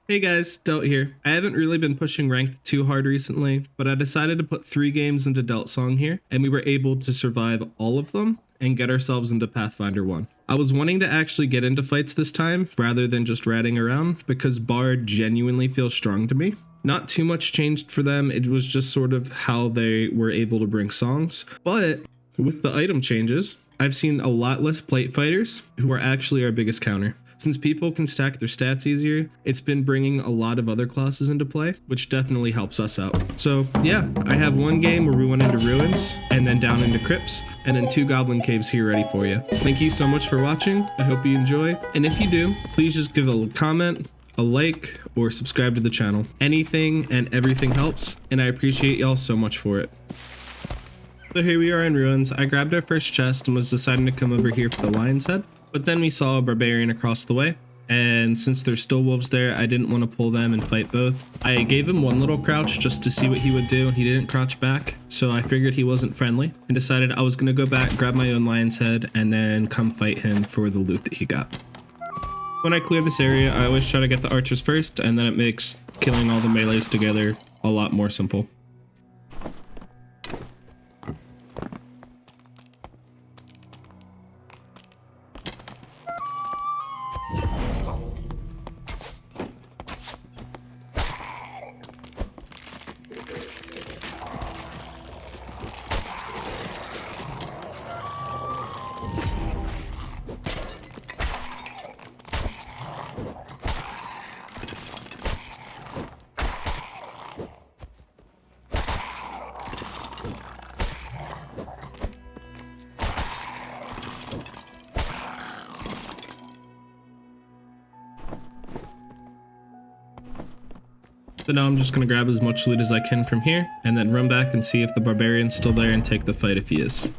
Hey guys, Delt here. I haven't really been pushing ranked too hard recently, but I decided to put 3 games into Delt Song here, and we were able to survive all of them and get ourselves into Pathfinder 1. I was wanting to actually get into fights this time, rather than just ratting around, because Bard genuinely feels strong to me. Not too much changed for them, it was just sort of how they were able to bring songs, but with the item changes, I've seen a lot less plate fighters, who are actually our biggest counter. Since people can stack their stats easier, it's been bringing a lot of other classes into play, which definitely helps us out. So yeah, I have one game where we went into ruins, and then down into crypts, and then 2 goblin caves here ready for you. Thank you so much for watching, I hope you enjoy, and if you do, please just give a comment, a like, or subscribe to the channel. Anything and everything helps, and I appreciate y'all so much for it. So here we are in ruins. I grabbed our first chest and was deciding to come over here for the lion's head. But then we saw a barbarian across the way, and since there's still wolves there, I didn't want to pull them and fight both. I gave him one little crouch just to see what he would do. He didn't crouch back, so I figured he wasn't friendly and decided I was going to go back, grab my own lion's head, and then come fight him for the loot that he got. When I clear this area, I always try to get the archers first, and then it makes killing all the melees together a lot more simple. So now I'm just going to grab as much loot as I can from here, and then run back and see if the barbarian's still there and take the fight if he is.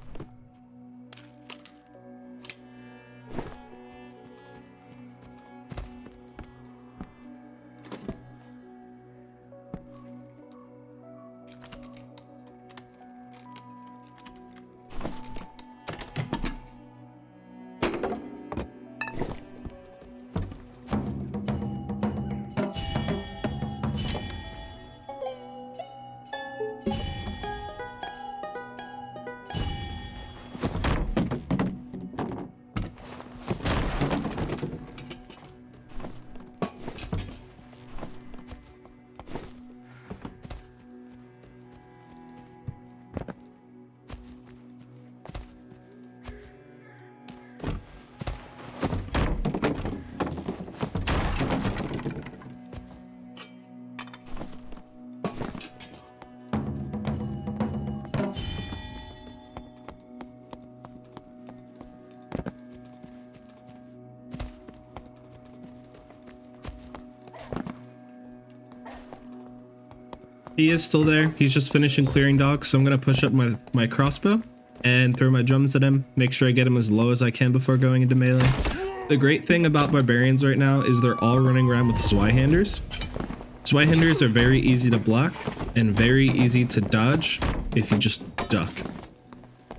He is still there. He's just finishing clearing dogs, so I'm going to push up my crossbow and throw my drums at him, make sure I get him as low as I can before going into melee. The great thing about barbarians right now is they're all running around with Zweihanders. Zweihanders are very easy to block and very easy to dodge if you just duck.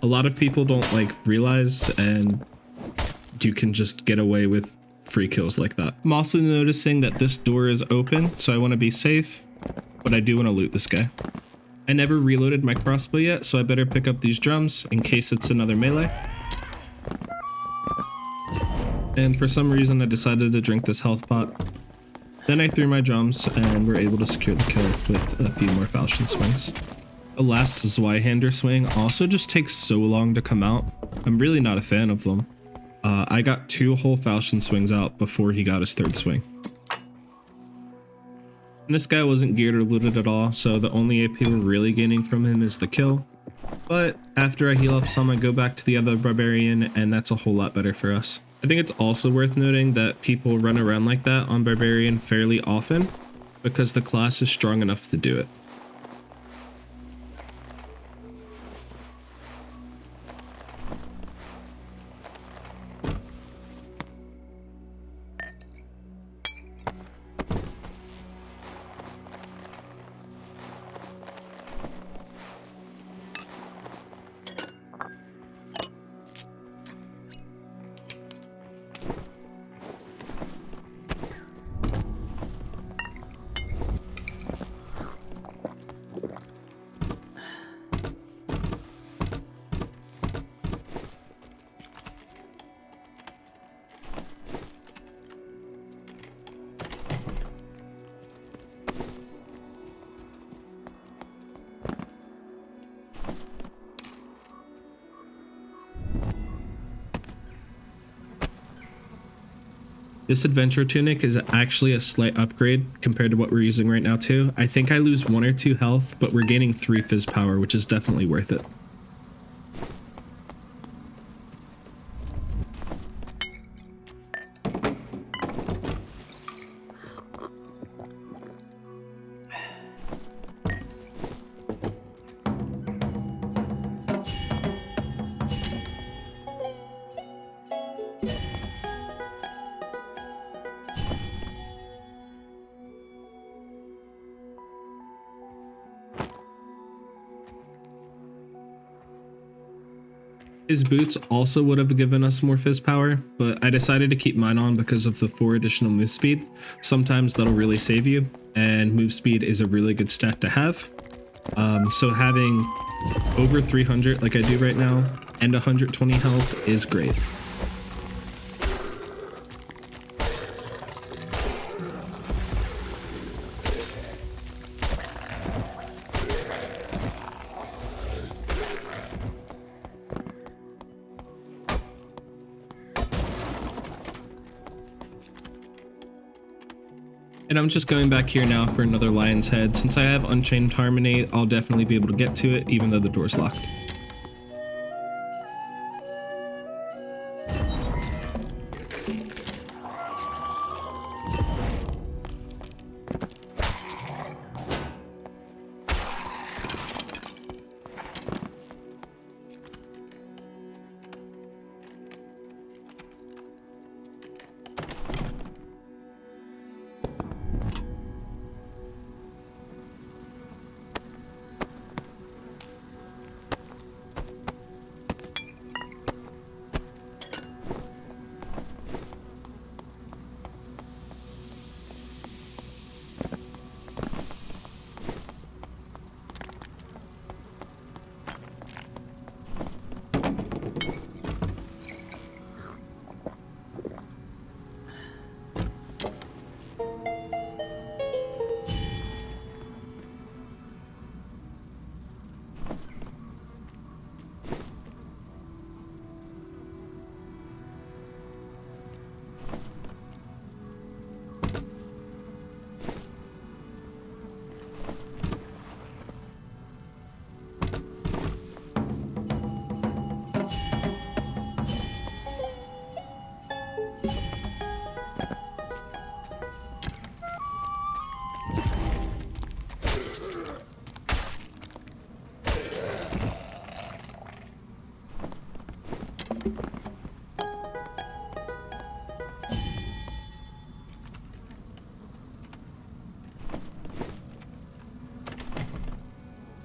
A lot of people don't realize, and you can just get away with free kills like that. I'm also noticing that this door is open, so I want to be safe. But I do want to loot this guy. I never reloaded my crossbow yet, so I better pick up these drums in case it's another melee. And for some reason I decided to drink this health pot. Then I threw my drums and were able to secure the kill with a few more falchion swings. The last Zweihander swing also just takes so long to come out. I'm really not a fan of them. I got 2 whole falchion swings out before he got his 3rd swing. And this guy wasn't geared or looted at all, so the only AP we're really gaining from him is the kill. But after I heal up some, I go back to the other barbarian, and that's a whole lot better for us. I think it's also worth noting that people run around like that on barbarian fairly often, because the class is strong enough to do it. This adventure tunic is actually a slight upgrade compared to what we're using right now too. I think I lose 1 or 2 health, but we're gaining 3 fizz power, which is definitely worth it. His boots also would have given us more fizz power, but I decided to keep mine on because of the 4 additional move speed. Sometimes that'll really save you, and move speed is a really good stat to have. So having over 300 like I do right now and 120 health is great. And I'm just going back here now for another lion's head. Since I have Unchained Harmony, I'll definitely be able to get to it even though the door's locked.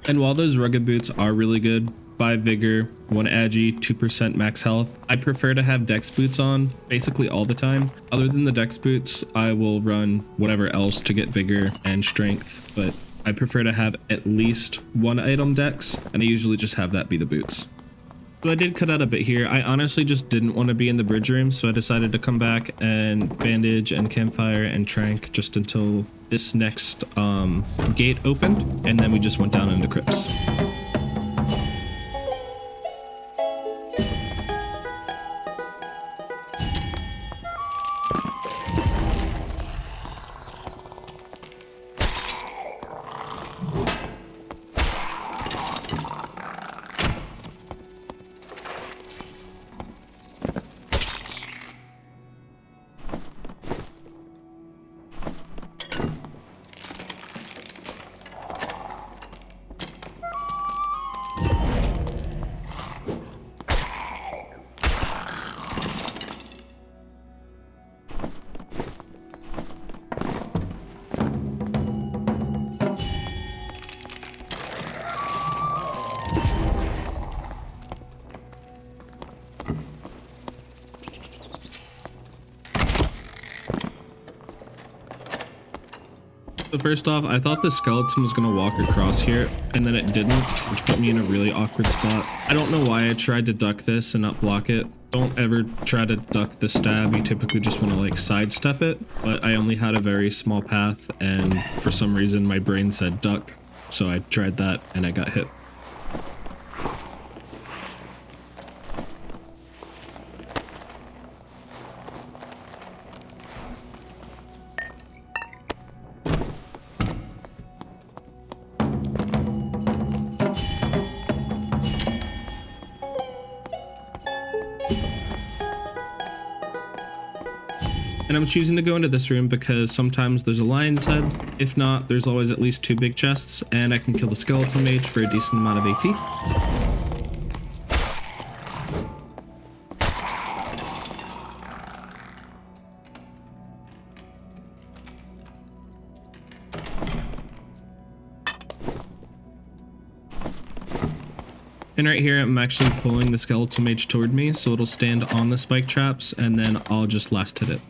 And while those rugged boots are really good, 5 vigor, 1 agi, 2% max health, I prefer to have dex boots on basically all the time. Other than the dex boots, I will run whatever else to get vigor and strength, but I prefer to have at least 1 item dex, and I usually just have that be the boots. So I did cut out a bit here. I honestly just didn't want to be in the bridge room, so I decided to come back and bandage and campfire and trank just until this next gate opened, and then we just went down into Crypts. So first off, I thought the skeleton was going to walk across here, and then it didn't, which put me in a really awkward spot. I don't know why I tried to duck this and not block it. Don't ever try to duck the stab, you typically just want to like sidestep it, but I only had a very small path, and for some reason my brain said duck, so I tried that and I got hit. And I'm choosing to go into this room because sometimes there's a lion's head. If not, there's always at least 2 big chests, and I can kill the skeleton mage for a decent amount of AP. And right here, I'm actually pulling the skeleton mage toward me, so it'll stand on the spike traps, and then I'll just last hit it.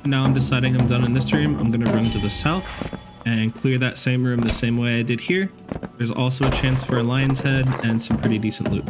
Now I'm deciding I'm done in this room. I'm going to run to the south and clear that same room the same way I did here. There's also a chance for a lion's head and some pretty decent loot.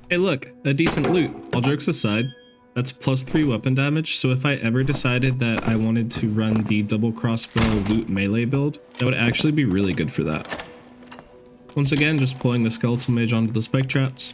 Hey look, a decent loot. All jokes aside, that's +3 weapon damage, so if I ever decided that I wanted to run the double crossbow loot melee build, that would actually be really good for that. Once again, just pulling the skeleton mage onto the spike traps.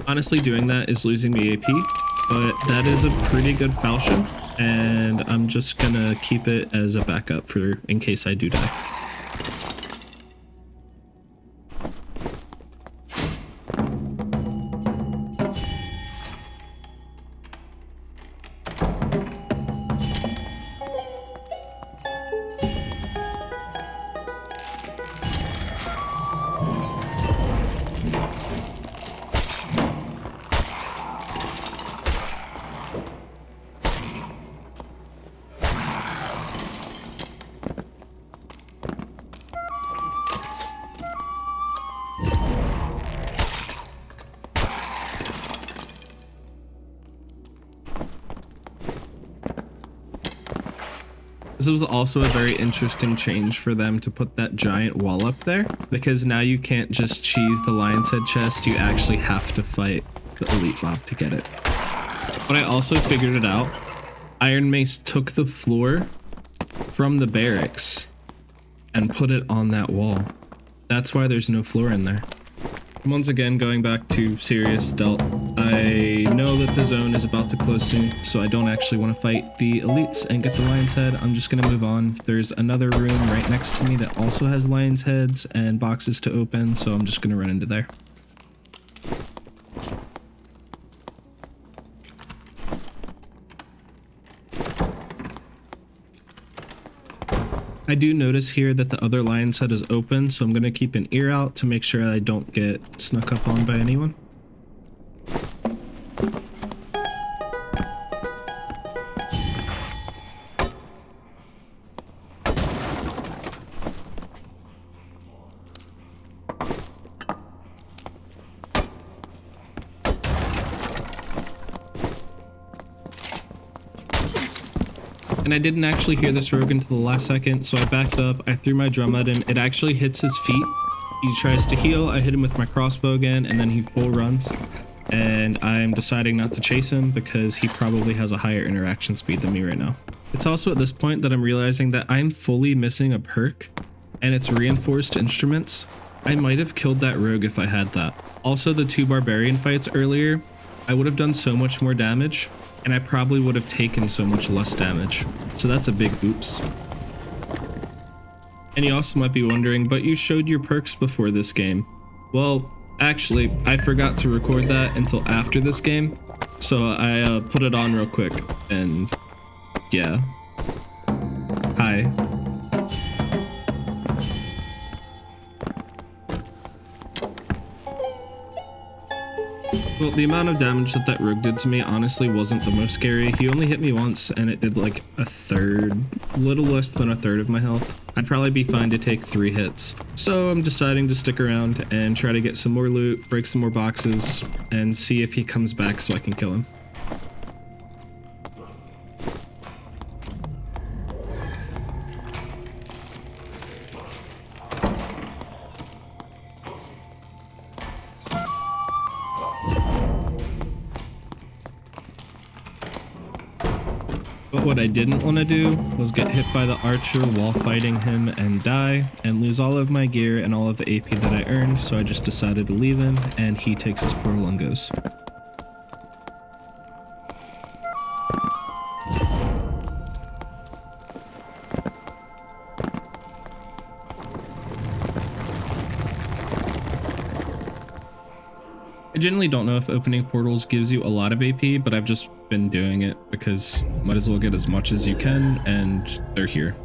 Honestly, doing that is losing me AP, but that is a pretty good falchion, and I'm just gonna keep it as a backup for in case I do die. This was also a very interesting change for them to put that giant wall up there, because now you can't just cheese the lion's head chest, you actually have to fight the elite mob to get it. But I also figured it out. Iron Mace took the floor from the barracks and put it on that wall. That's why there's no floor in there. Once again, going back to serious Delt, I know that the zone is about to close soon, so I don't actually want to fight the elites and get the lion's head. I'm just going to move on. There's another room right next to me that also has lion's heads and boxes to open, so I'm just going to run into there. I do notice here that the other lion's head is open, so I'm going to keep an ear out to make sure I don't get snuck up on by anyone. And I didn't actually hear this rogue until the last second, so I backed up, I threw my drum at him, it actually hits his feet. He tries to heal, I hit him with my crossbow again, and then he full runs. And I'm deciding not to chase him because he probably has a higher interaction speed than me right now. It's also at this point that I'm realizing that I'm fully missing a perk, and it's reinforced instruments. I might have killed that rogue if I had that. Also, the 2 barbarian fights earlier, I would have done so much more damage, and I probably would have taken so much less damage. So that's a big oops. And you also might be wondering, but you showed your perks before this game. Well, actually, I forgot to record that until after this game, so I put it on real quick, and yeah. Hi. Well, the amount of damage that rogue did to me honestly wasn't the most scary. He only hit me once and it did like a little less than a third of my health. I'd probably be fine to take 3 hits. So I'm deciding to stick around and try to get some more loot, break some more boxes, and see if he comes back so I can kill him. But what I didn't want to do was get hit by the archer while fighting him and die and lose all of my gear and all of the AP that I earned, so I just decided to leave him and he takes his portal and goes. I generally don't know if opening portals gives you a lot of AP, but I've just been doing it because might as well get as much as you can, and they're here.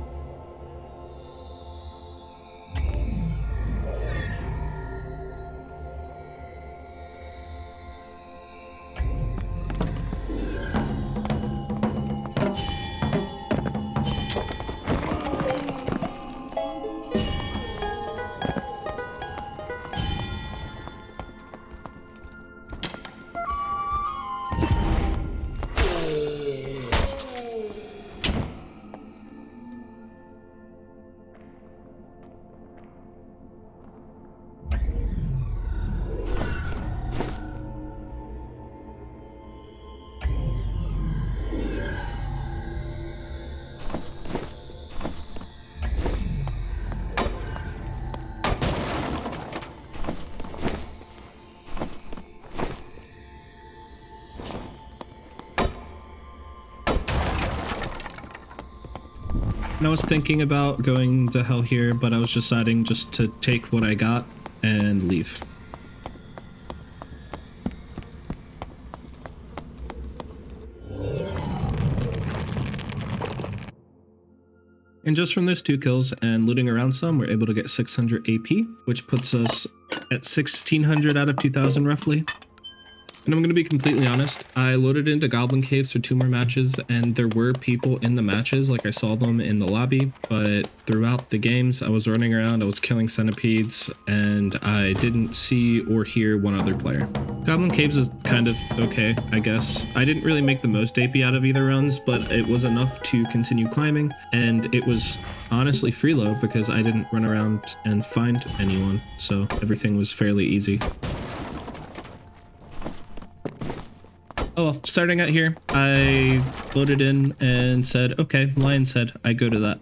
And I was thinking about going to hell here, but I was deciding just to take what I got and leave. And just from those 2 kills and looting around some, we're able to get 600 AP, which puts us at 1600 out of 2000 roughly. And I'm going to be completely honest, I loaded into Goblin Caves for 2 more matches, and there were people in the matches, like I saw them in the lobby, but throughout the games, I was running around, I was killing centipedes, and I didn't see or hear one other player. Goblin Caves is kind of okay, I guess. I didn't really make the most AP out of either runs, but it was enough to continue climbing, and it was honestly free low because I didn't run around and find anyone, so everything was fairly easy. Oh well, starting out here, I loaded in and said, okay, Lion's Head, I go to that.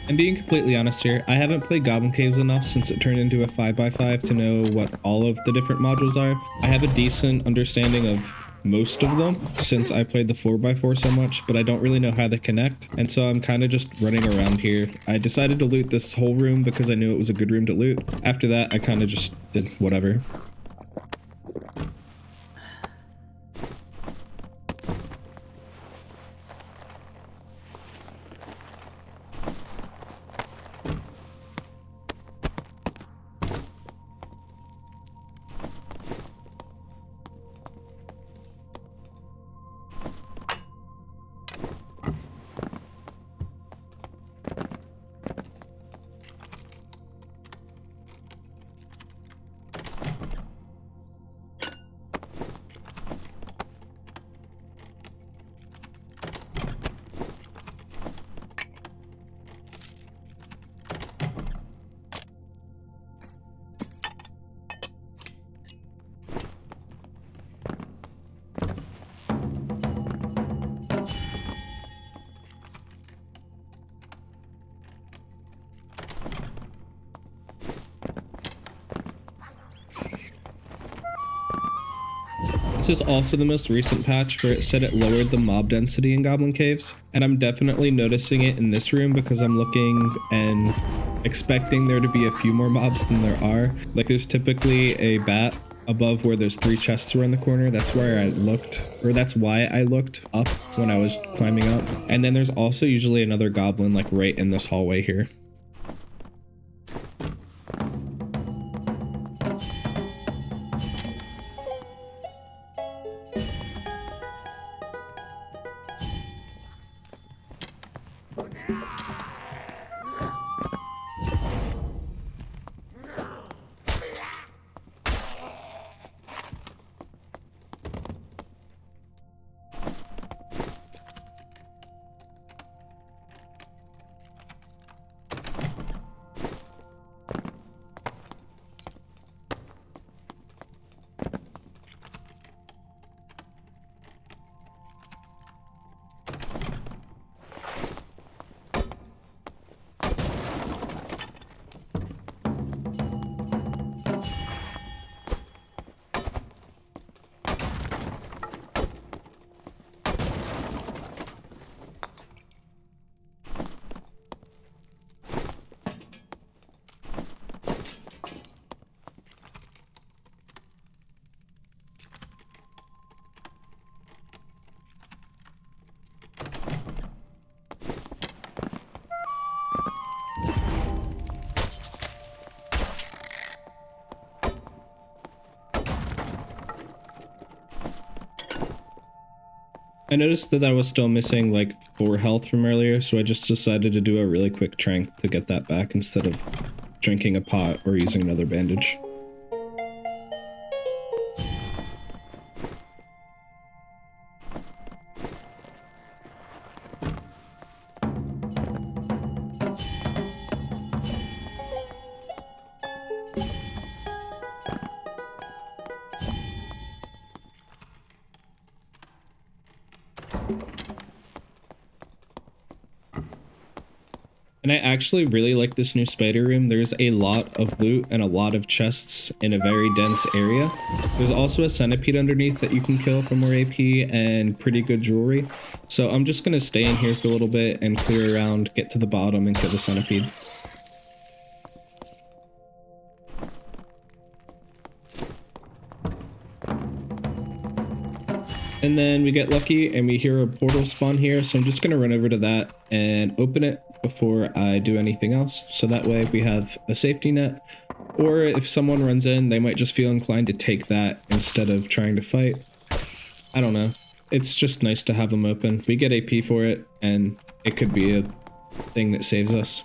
I'm being completely honest here, I haven't played Goblin Caves enough since it turned into a 5x5 to know what all of the different modules are. I have a decent understanding of most of them since I played the 4x4 so much, but I don't really know how they connect, and so I'm kind of just running around here. I decided to loot this whole room because I knew it was a good room to loot. After that, I kind of just did whatever. This is also the most recent patch where it said it lowered the mob density in Goblin Caves, and I'm definitely noticing it in this room because I'm looking and expecting there to be a few more mobs than there are. Like there's typically a bat above where those 3 chests were in the corner. That's where I looked, or that's why I looked up when I was climbing up. And then there's also usually another goblin like right in this hallway here. I noticed that I was still missing like 4 health from earlier, so I just decided to do a really quick trank to get that back instead of drinking a pot or using another bandage. And I actually really like this new spider room. There's a lot of loot and a lot of chests in a very dense area. There's also a centipede underneath that you can kill for more AP and pretty good jewelry. So I'm just going to stay in here for a little bit and clear around, get to the bottom and kill the centipede. And then we get lucky and we hear a portal spawn here. So I'm just going to run over to that and open it before I do anything else. So that way we have a safety net. Or if someone runs in, they might just feel inclined to take that instead of trying to fight. I don't know. It's just nice to have them open. We get AP for it, and it could be a thing that saves us.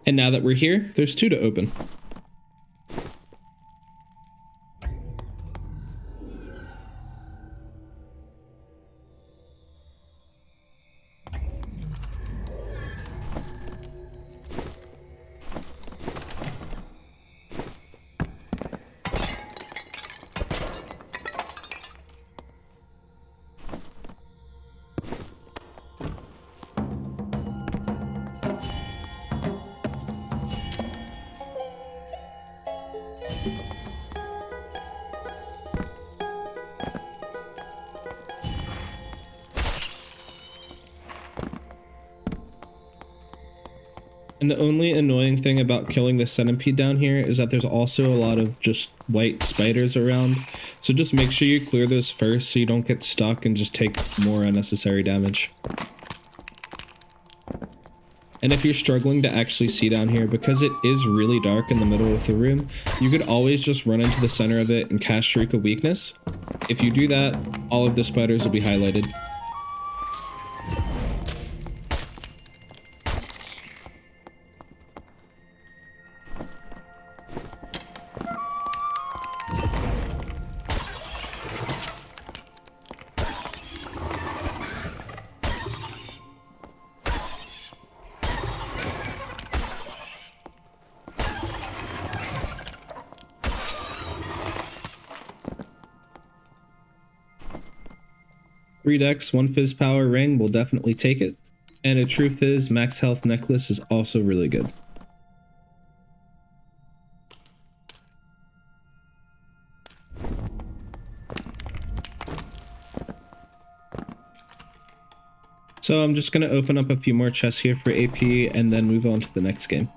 And now that we're here, there's 2 to open. And the only annoying thing about killing the centipede down here is that there's also a lot of just white spiders around. So just make sure you clear those first so you don't get stuck and just take more unnecessary damage. And if you're struggling to actually see down here, because it is really dark in the middle of the room, you could always just run into the center of it and cast Shriek of Weakness. If you do that, all of the spiders will be highlighted. Three decks, 1 Fizz Power Ring will definitely take it. And a True Fizz Max Health Necklace is also really good. So I'm just going to open up a few more chests here for AP and then move on to the next game.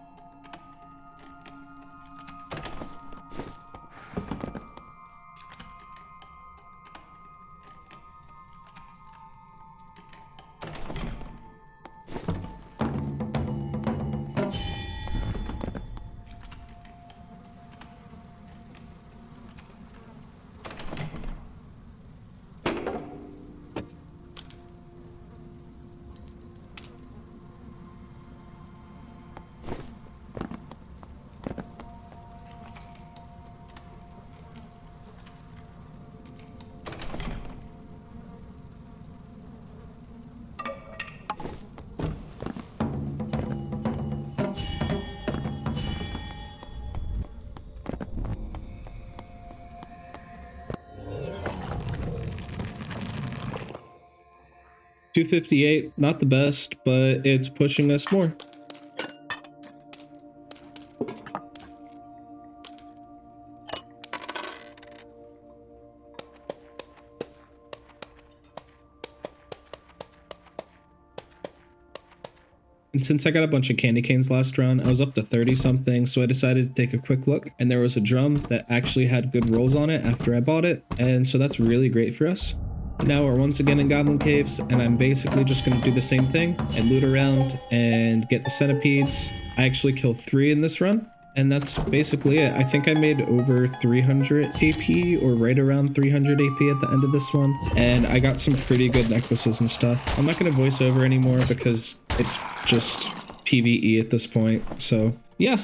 $258, not the best, but it's pushing us more. And since I got a bunch of candy canes last round, I was up to 30 something, so I decided to take a quick look, and there was a drum that actually had good rolls on it after I bought it, and so that's really great for us. Now we're once again in Goblin Caves, and I'm basically just going to do the same thing and loot around and get the centipedes. I actually killed 3 in this run, and that's basically it. I think I made over 300 AP or right around 300 AP at the end of this one, and I got some pretty good necklaces and stuff. I'm not going to voice over anymore because it's just PvE at this point, so yeah.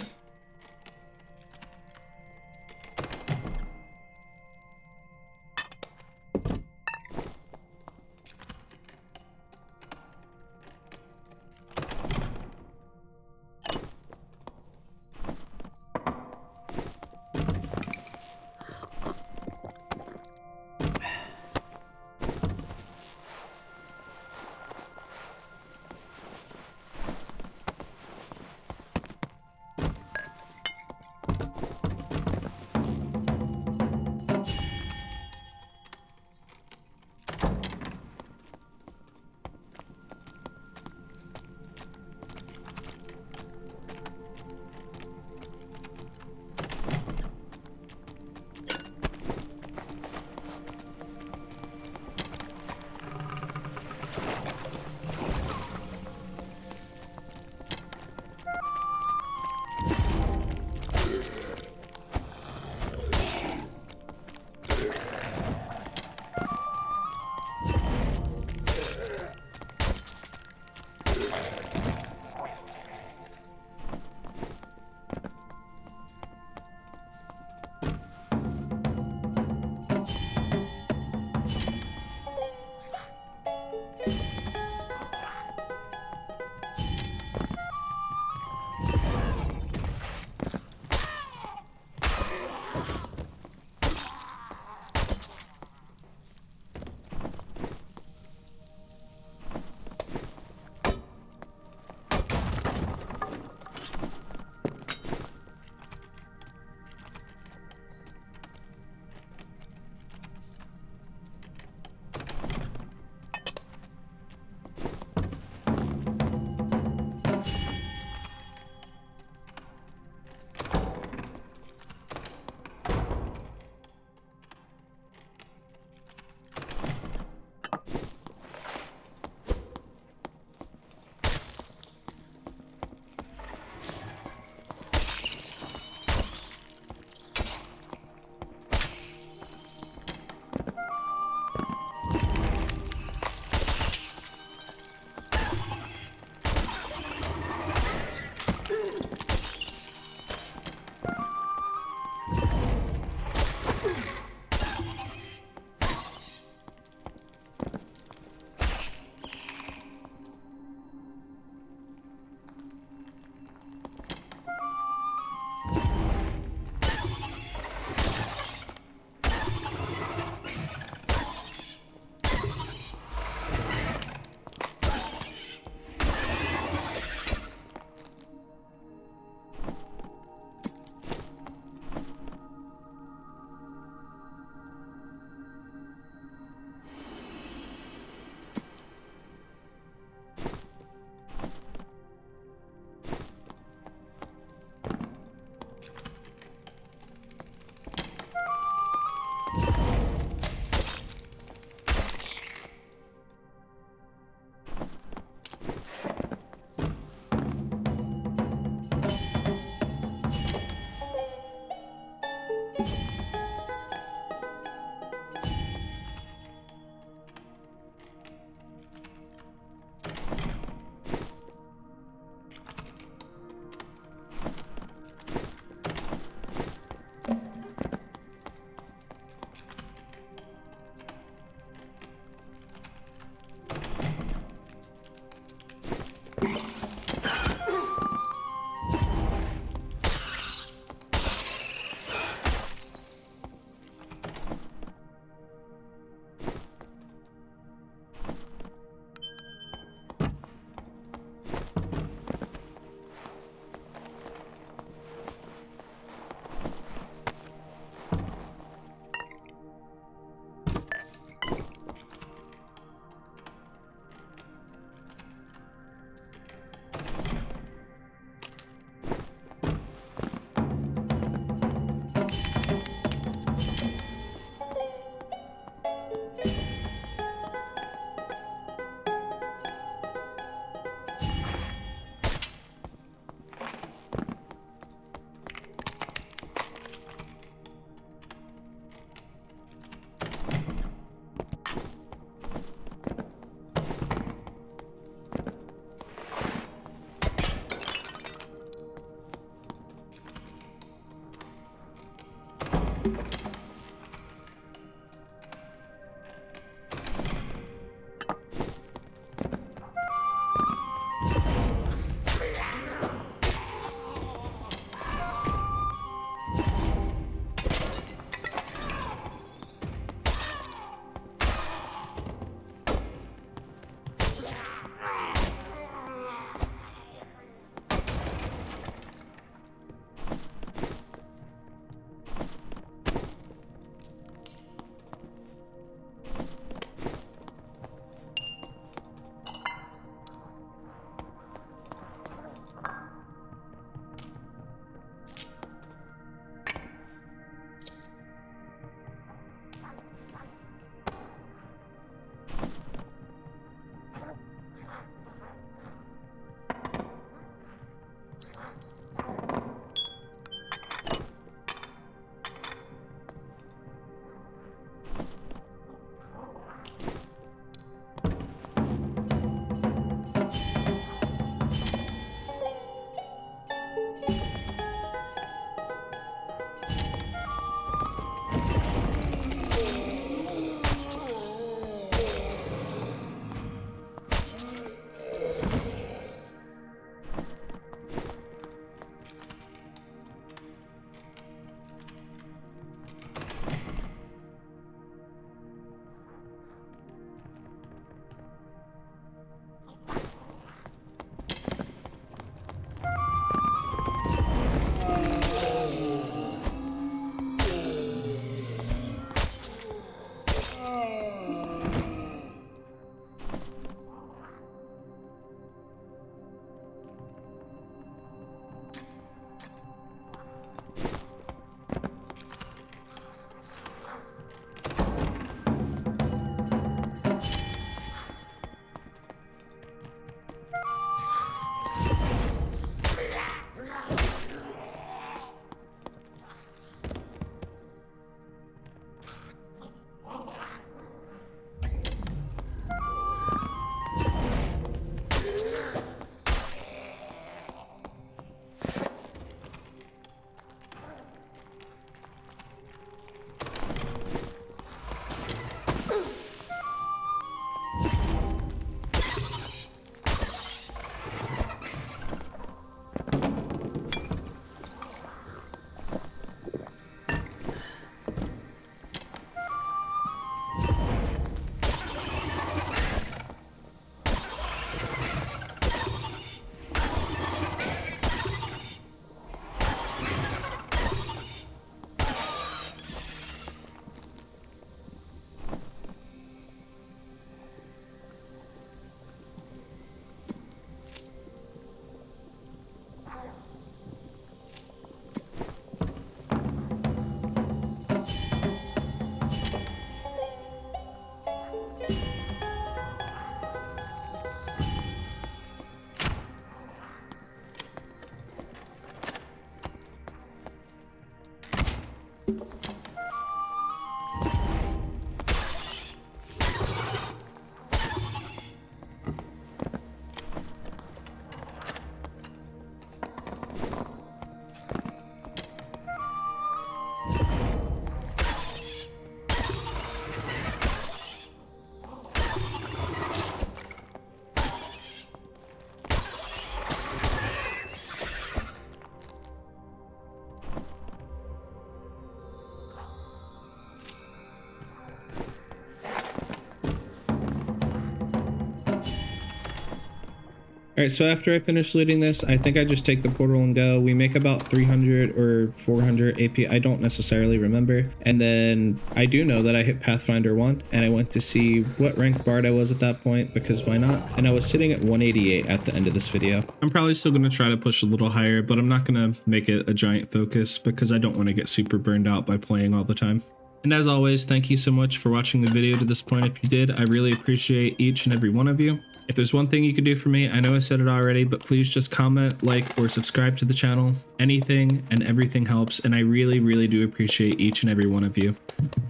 All right, so after I finish looting this, I think I just take the portal and go. We make about 300 or 400 AP. I don't necessarily remember. And then I do know that I hit Pathfinder 1 and I went to see what rank bard I was at that point, because why not? And I was sitting at 188 at the end of this video. I'm probably still going to try to push a little higher, but I'm not going to make it a giant focus because I don't want to get super burned out by playing all the time. And as always, thank you so much for watching the video to this point. If you did, I really appreciate each and every one of you. If there's one thing you could do for me, I know I said it already, but please just comment, like, or subscribe to the channel. Anything and everything helps, and I really, really do appreciate each and every one of you.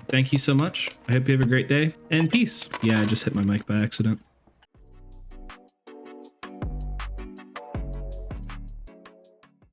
Thank you so much. I hope you have a great day, and peace. Yeah, I just hit my mic by accident.